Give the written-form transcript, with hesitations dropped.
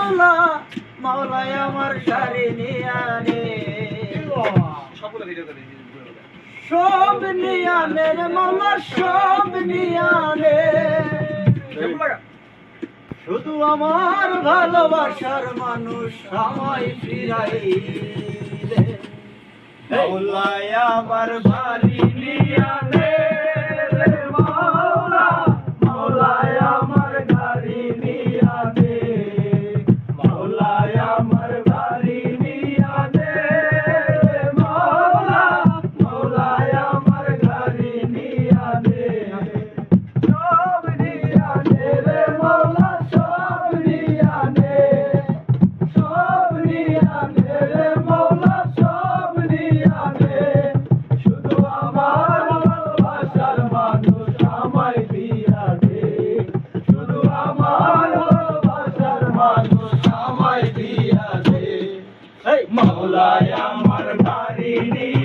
মাওলা মাওলাই আমার গাড়ি নিয়া নে সব নিয়া নে রে মাওলা সব নিয়া নে শুধু আমার ভালোবাসার মানুষ আমায় ফিরাই দে মাওলাই আমার বাড়ি নিয়া নে রে মাওলা মাওলাই আমার গাড়ি নিয়া নে মাওলাই আমার গাড়ি নিয়া নে রে মাওলা মাওলাই আমার গাড়ি নিয়া নে সব নিয়া নে রে মাওলা সব নিয়া নে সব নিয়া নে রে মাওলা সব নিয়া নে শুধু আমার ভালোবাসার মানুষ আমায় দিয়া দে শুধু আমার ভালোবাসার মানুষ আমায় দিয়া দে মাওলাই আমার বাড়ি নিয়া